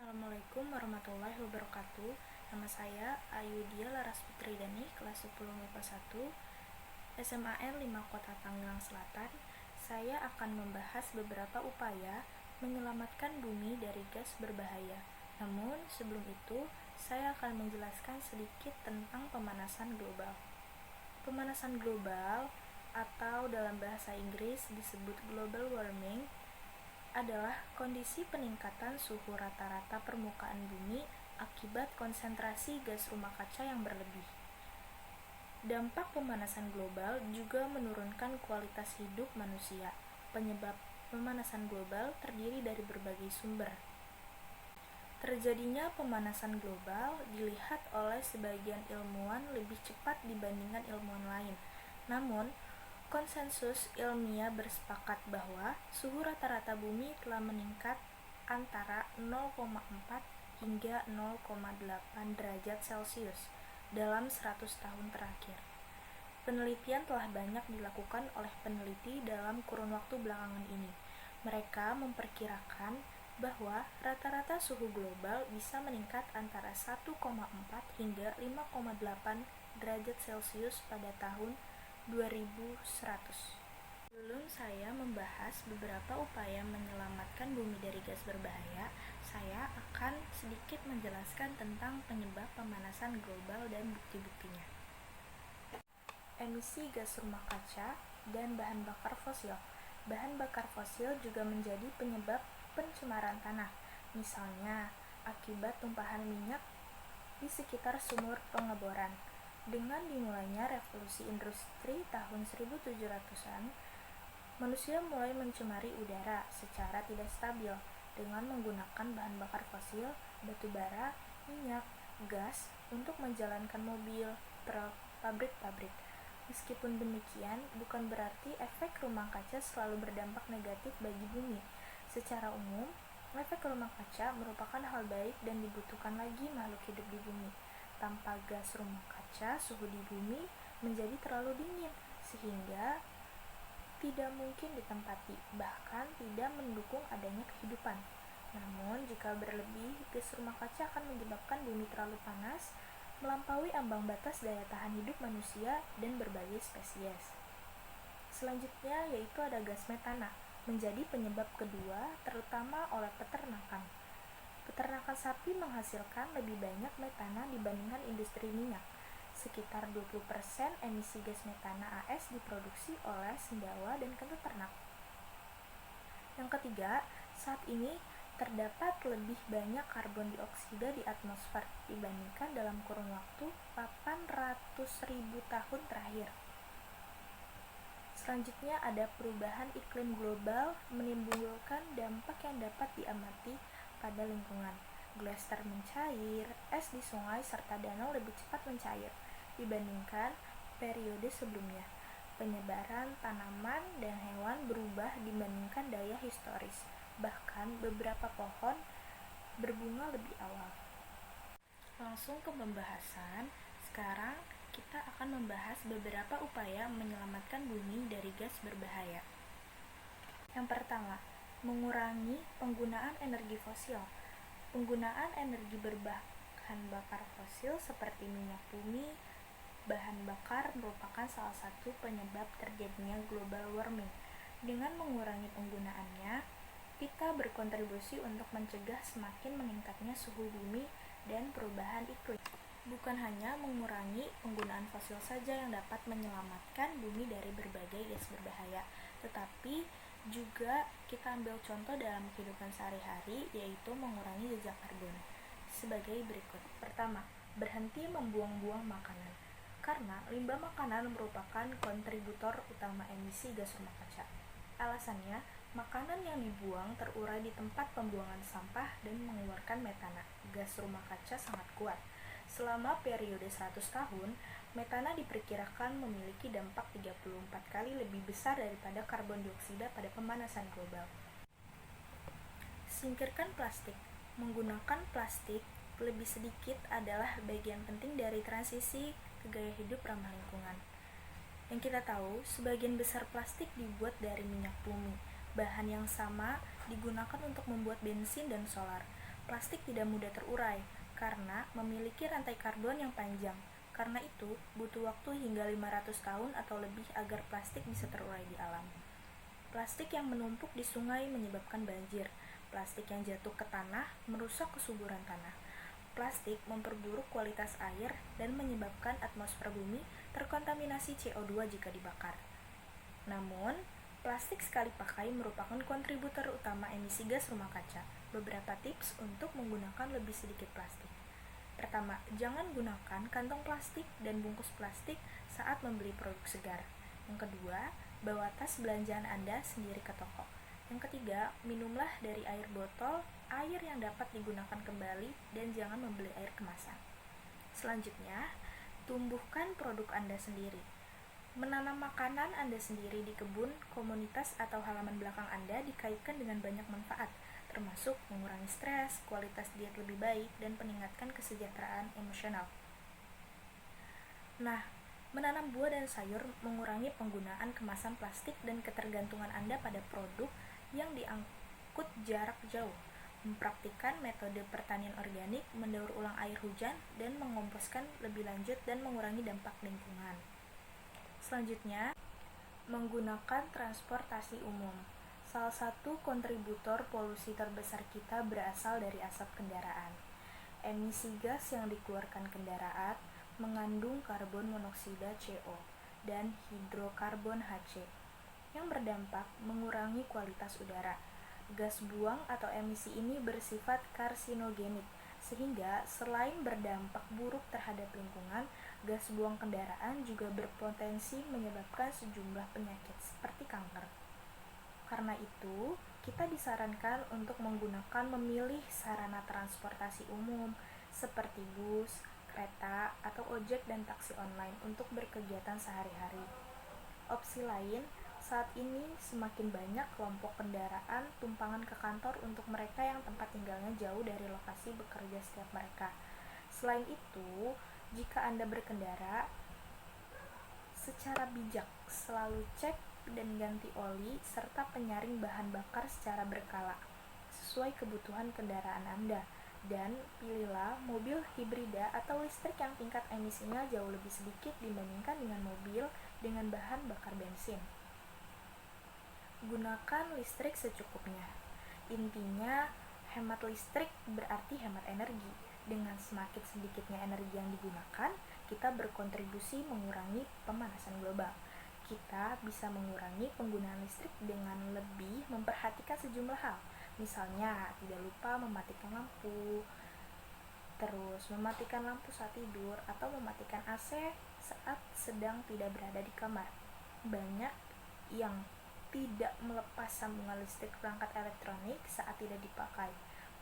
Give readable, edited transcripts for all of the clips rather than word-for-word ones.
Assalamualaikum warahmatullahi wabarakatuh. Nama saya Ayudhya Laras Putridani, kelas 10 MIPA 1, SMAN 5 Kota Tangerang Selatan. Saya akan membahas beberapa upaya menyelamatkan bumi dari gas berbahaya. Namun, sebelum itu, saya akan menjelaskan sedikit tentang pemanasan global. Pemanasan global atau dalam bahasa Inggris disebut global warming adalah kondisi peningkatan suhu rata-rata permukaan bumi akibat konsentrasi gas rumah kaca yang berlebih. Dampak pemanasan global juga menurunkan kualitas hidup manusia. Penyebab pemanasan global terdiri dari berbagai sumber. Terjadinya pemanasan global dilihat oleh sebagian ilmuwan lebih cepat dibandingkan ilmuwan lain. Namun, konsensus ilmiah bersepakat bahwa suhu rata-rata bumi telah meningkat antara 0,4 hingga 0,8 derajat Celcius dalam 100 tahun terakhir. Penelitian telah banyak dilakukan oleh peneliti dalam kurun waktu belakangan ini. Mereka memperkirakan bahwa rata-rata suhu global bisa meningkat antara 1,4 hingga 5,8 derajat Celcius pada tahun 2100. Sebelum saya membahas beberapa upaya menyelamatkan bumi dari gas berbahaya, saya akan sedikit menjelaskan tentang penyebab pemanasan global dan bukti-buktinya. Emisi gas rumah kaca dan bahan bakar fosil. Bahan bakar fosil juga menjadi penyebab pencemaran tanah, misalnya akibat tumpahan minyak di sekitar sumur pengeboran. Dengan dimulainya revolusi industri tahun 1700-an, manusia mulai mencemari udara secara tidak stabil dengan menggunakan bahan bakar fosil, batu bara, minyak, gas untuk menjalankan mobil, truk, pabrik-pabrik. Meskipun demikian, bukan berarti efek rumah kaca selalu berdampak negatif bagi bumi. Secara umum, efek rumah kaca merupakan hal baik dan dibutuhkan lagi makhluk hidup di bumi. Tanpa gas rumah kaca, suhu di bumi menjadi terlalu dingin, sehingga tidak mungkin ditempati, bahkan tidak mendukung adanya kehidupan. Namun, jika berlebih, gas rumah kaca akan menyebabkan bumi terlalu panas, melampaui ambang batas daya tahan hidup manusia dan berbagai spesies. Selanjutnya yaitu ada gas metana, menjadi penyebab kedua terutama oleh peternakan. Peternakan sapi menghasilkan lebih banyak metana dibandingkan industri minyak. Sekitar 20% emisi gas metana AS diproduksi oleh sendawa dan kentut ternak. Yang ketiga, saat ini terdapat lebih banyak karbon dioksida di atmosfer dibandingkan dalam kurun waktu 800.000 tahun terakhir. Selanjutnya ada perubahan iklim global menimbulkan dampak yang dapat diamati pada lingkungan. Glaser mencair, es di sungai serta danau lebih cepat mencair dibandingkan periode sebelumnya. Penyebaran tanaman dan hewan berubah dibandingkan daya historis. Bahkan beberapa pohon berbunga lebih awal. Langsung ke pembahasan. Sekarang kita akan membahas beberapa upaya menyelamatkan bumi dari gas berbahaya. Yang pertama, mengurangi penggunaan energi fosil. Penggunaan energi berbahan bakar fosil seperti minyak bumi, bahan bakar merupakan salah satu penyebab terjadinya global warming. Dengan mengurangi penggunaannya, kita berkontribusi untuk mencegah semakin meningkatnya suhu bumi dan perubahan iklim. Bukan hanya mengurangi penggunaan fosil saja yang dapat menyelamatkan bumi dari berbagai gas berbahaya, tetapi juga kita ambil contoh dalam kehidupan sehari-hari, yaitu mengurangi jejak karbon. Sebagai berikut. Pertama, berhenti membuang-buang makanan. Karena limbah makanan merupakan kontributor utama emisi gas rumah kaca. Alasannya, makanan yang dibuang terurai di tempat pembuangan sampah dan mengeluarkan metana. Gas rumah kaca sangat kuat. Selama periode 100 tahun, metana diperkirakan memiliki dampak 34 kali lebih besar daripada karbon dioksida pada pemanasan global. Singkirkan plastik. Menggunakan plastik lebih sedikit adalah bagian penting dari transisi ke gaya hidup ramah lingkungan. Yang kita tahu, sebagian besar plastik dibuat dari minyak bumi. Bahan yang sama digunakan untuk membuat bensin dan solar. Plastik tidak mudah terurai karena memiliki rantai karbon yang panjang. Karena itu, butuh waktu hingga 500 tahun atau lebih agar plastik bisa terurai di alam. Plastik yang menumpuk di sungai menyebabkan banjir. Plastik yang jatuh ke tanah merusak kesuburan tanah. Plastik memperburuk kualitas air dan menyebabkan atmosfer bumi terkontaminasi CO2 jika dibakar. Namun, plastik sekali pakai merupakan kontributor utama emisi gas rumah kaca. Beberapa tips untuk menggunakan lebih sedikit plastik. Pertama, jangan gunakan kantong plastik dan bungkus plastik saat membeli produk segar. Yang kedua, bawa tas belanjaan Anda sendiri ke toko. Yang ketiga, minumlah dari air botol, air yang dapat digunakan kembali, dan jangan membeli air kemasan. Selanjutnya, tumbuhkan produk Anda sendiri. Menanam makanan Anda sendiri di kebun, komunitas, atau halaman belakang Anda dikaitkan dengan banyak manfaat, termasuk mengurangi stres, kualitas diet lebih baik, dan meningkatkan kesejahteraan emosional. Nah, menanam buah dan sayur mengurangi penggunaan kemasan plastik dan ketergantungan Anda pada produk yang diangkut jarak jauh. Mempraktikkan metode pertanian organik, mendaur ulang air hujan, dan mengomposkan lebih lanjut dan mengurangi dampak lingkungan. Selanjutnya, menggunakan transportasi umum. Salah satu kontributor polusi terbesar kita berasal dari asap kendaraan. Emisi gas yang dikeluarkan kendaraan mengandung karbon monoksida CO dan hidrokarbon HC yang berdampak mengurangi kualitas udara. Gas buang atau emisi ini bersifat karsinogenik, sehingga selain berdampak buruk terhadap lingkungan, gas buang kendaraan juga berpotensi menyebabkan sejumlah penyakit seperti kanker. Karena itu, kita disarankan untuk memilih sarana transportasi umum seperti bus, kereta, atau ojek dan taksi online untuk berkegiatan sehari-hari. Opsi lain, saat ini semakin banyak kelompok kendaraan tumpangan ke kantor untuk mereka yang tempat tinggalnya jauh dari lokasi bekerja setiap mereka. Selain itu, jika Anda berkendara, secara bijak selalu cek dan ganti oli serta penyaring bahan bakar secara berkala sesuai kebutuhan kendaraan Anda, dan pilihlah mobil hibrida atau listrik yang tingkat emisinya jauh lebih sedikit dibandingkan dengan mobil dengan bahan bakar bensin. Gunakan listrik secukupnya. Intinya, hemat listrik berarti hemat energi. Dengan semakin sedikitnya energi yang digunakan, kita berkontribusi mengurangi pemanasan global. Kita bisa mengurangi penggunaan listrik dengan lebih memperhatikan sejumlah hal. Misalnya, tidak lupa mematikan lampu, terus mematikan lampu saat tidur, atau mematikan AC saat sedang tidak berada di kamar. Banyak yang tidak melepas sambungan listrik perangkat elektronik saat tidak dipakai,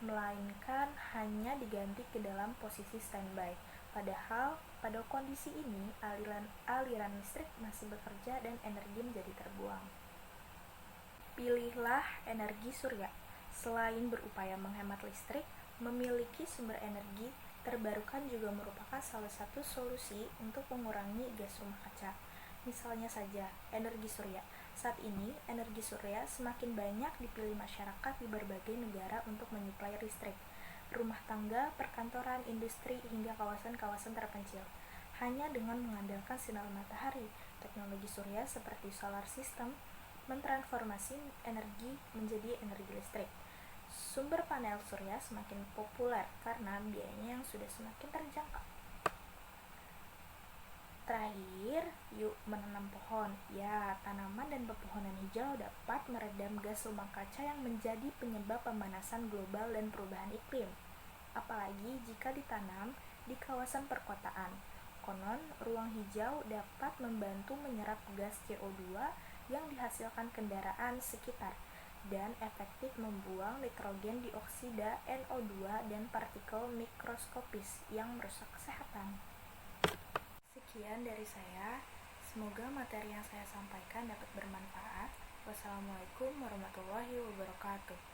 melainkan hanya diganti ke dalam posisi standby. Padahal, pada kondisi ini, aliran listrik masih bekerja dan energi menjadi terbuang. Pilihlah energi surya. Selain berupaya menghemat listrik, memiliki sumber energi terbarukan juga merupakan salah satu solusi untuk mengurangi gas rumah kaca. Misalnya saja, energi surya. Saat ini, energi surya semakin banyak dipilih masyarakat di berbagai negara untuk menyuplai listrik rumah tangga, perkantoran, industri, hingga kawasan-kawasan terpencil. Hanya dengan mengandalkan sinar matahari, teknologi surya seperti solar system mentransformasi energi menjadi energi listrik. Sumber panel surya semakin populer karena biayanya yang sudah semakin terjangkau. Terakhir, yuk menanam pohon. Ya, tanaman dan pepohonan hijau dapat meredam gas rumah kaca yang menjadi penyebab pemanasan global dan perubahan iklim. Apalagi jika ditanam di kawasan perkotaan. Konon, ruang hijau dapat membantu menyerap gas CO2 yang dihasilkan kendaraan sekitar dan efektif membuang nitrogen dioksida NO2 dan partikel mikroskopis yang merusak kesehatan. Sekian dari saya, semoga materi yang saya sampaikan dapat bermanfaat. Wassalamualaikum warahmatullahi wabarakatuh.